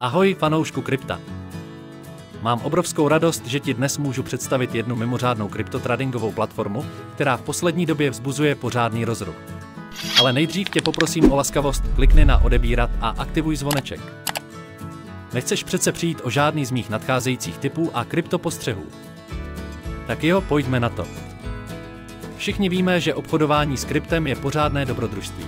Ahoj fanoušku krypta. Mám obrovskou radost, že ti dnes můžu představit jednu mimořádnou kryptotradingovou platformu, která v poslední době vzbuzuje pořádný rozruch. Ale nejdřív tě poprosím o laskavost, klikni na odebírat a aktivuj zvoneček. Nechceš přece přijít o žádný z mých nadcházejících tipů a kryptopostřehů. Tak jo, pojďme na to. Všichni víme, že obchodování s kryptem je pořádné dobrodružství.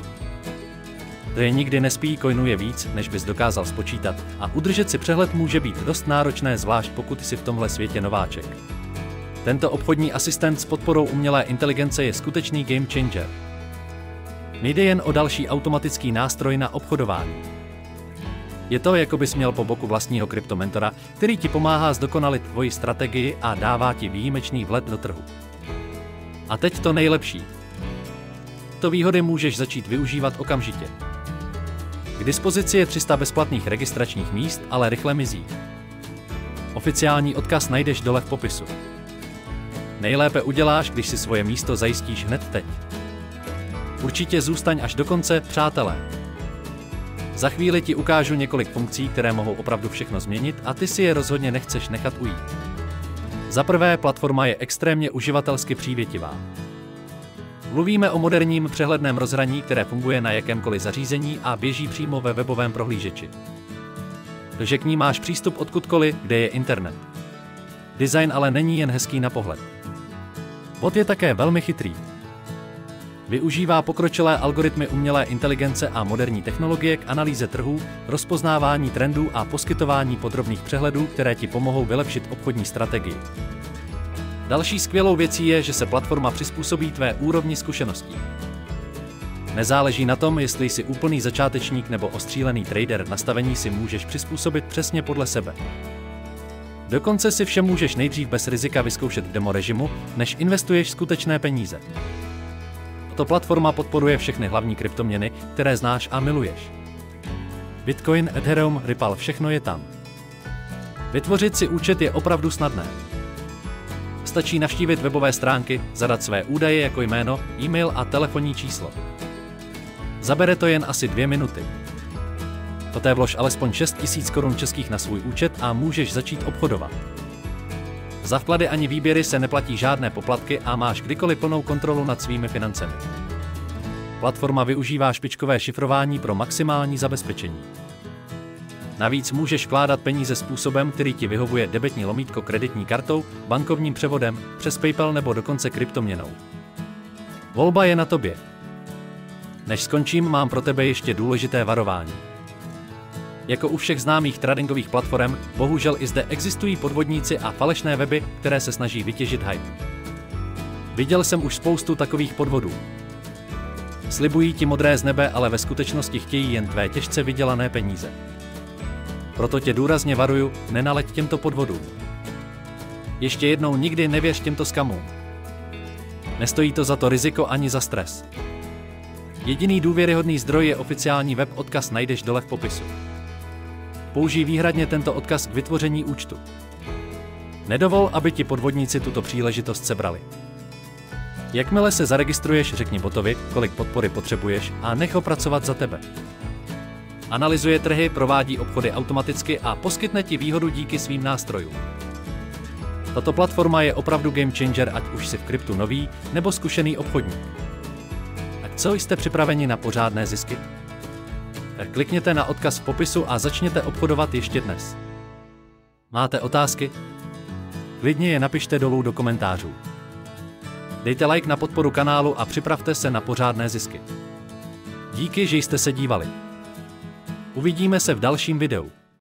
Kde nikdy nespí, coinuje víc, než bys dokázal spočítat, a udržet si přehled může být dost náročné, zvlášť pokud jsi v tomhle světě nováček. Tento obchodní asistent s podporou umělé inteligence je skutečný game changer. Nejde jen o další automatický nástroj na obchodování. Je to, jako bys měl po boku vlastního kryptomentora, který ti pomáhá zdokonalit tvoji strategii a dává ti výjimečný vhled do trhu. A teď to nejlepší. To výhody můžeš začít využívat okamžitě. K dispozici je 300 bezplatných registračních míst, ale rychle mizí. Oficiální odkaz najdeš dole v popisu. Nejlépe uděláš, když si svoje místo zajistíš hned teď. Určitě zůstaň až do konce, přátelé. Za chvíli ti ukážu několik funkcí, které mohou opravdu všechno změnit, a ty si je rozhodně nechceš nechat ujít. Za prvé, platforma je extrémně uživatelsky přívětivá. Mluvíme o moderním přehledném rozhraní, které funguje na jakémkoliv zařízení a běží přímo ve webovém prohlížeči. Takže k ní máš přístup odkudkoliv, kde je internet. Design ale není jen hezký na pohled. Bot je také velmi chytrý. Využívá pokročilé algoritmy umělé inteligence a moderní technologie k analýze trhů, rozpoznávání trendů a poskytování podrobných přehledů, které ti pomohou vylepšit obchodní strategii. Další skvělou věcí je, že se platforma přizpůsobí tvé úrovni zkušeností. Nezáleží na tom, jestli jsi úplný začátečník nebo ostřílený trader, nastavení si můžeš přizpůsobit přesně podle sebe. Dokonce si vše můžeš nejdřív bez rizika vyzkoušet v demo režimu, než investuješ skutečné peníze. Tato platforma podporuje všechny hlavní kryptoměny, které znáš a miluješ. Bitcoin, Ethereum, Ripple, všechno je tam. Vytvořit si účet je opravdu snadné. Stačí navštívit webové stránky, zadat své údaje jako jméno, e-mail a telefonní číslo. Zabere to jen asi 2 minuty. Poté vlož alespoň 6 000 korun českých na svůj účet a můžeš začít obchodovat. Za vklady ani výběry se neplatí žádné poplatky a máš kdykoliv plnou kontrolu nad svými financemi. Platforma využívá špičkové šifrování pro maximální zabezpečení. Navíc můžeš vkládat peníze způsobem, který ti vyhovuje, debetní lomítko kreditní kartou, bankovním převodem, přes PayPal nebo dokonce kryptoměnou. Volba je na tobě. Než skončím, mám pro tebe ještě důležité varování. Jako u všech známých tradingových platform, bohužel i zde existují podvodníci a falešné weby, které se snaží vytěžit hype. Viděl jsem už spoustu takových podvodů. Slibují ti modré z nebe, ale ve skutečnosti chtějí jen tvé těžce vydělané peníze. Proto tě důrazně varuju, nenaleď těmto podvodům. Ještě jednou, nikdy nevěř těmto skamům. Nestojí to za to riziko ani za stres. Jediný důvěryhodný zdroj je oficiální web, odkaz najdeš dole v popisu. Použij výhradně tento odkaz k vytvoření účtu. Nedovol, aby ti podvodníci tuto příležitost sebrali. Jakmile se zaregistruješ, řekni botovi, kolik podpory potřebuješ, a nech ho pracovat za tebe. Analyzuje trhy, provádí obchody automaticky a poskytne ti výhodu díky svým nástrojům. Tato platforma je opravdu game changer, ať už jsi v kryptu nový nebo zkušený obchodník. Tak co, jste připraveni na pořádné zisky? Tak klikněte na odkaz v popisu a začněte obchodovat ještě dnes. Máte otázky? Klidně je napište dolů do komentářů. Dejte like na podporu kanálu a připravte se na pořádné zisky. Díky, že jste se dívali. Uvidíme se v dalším videu.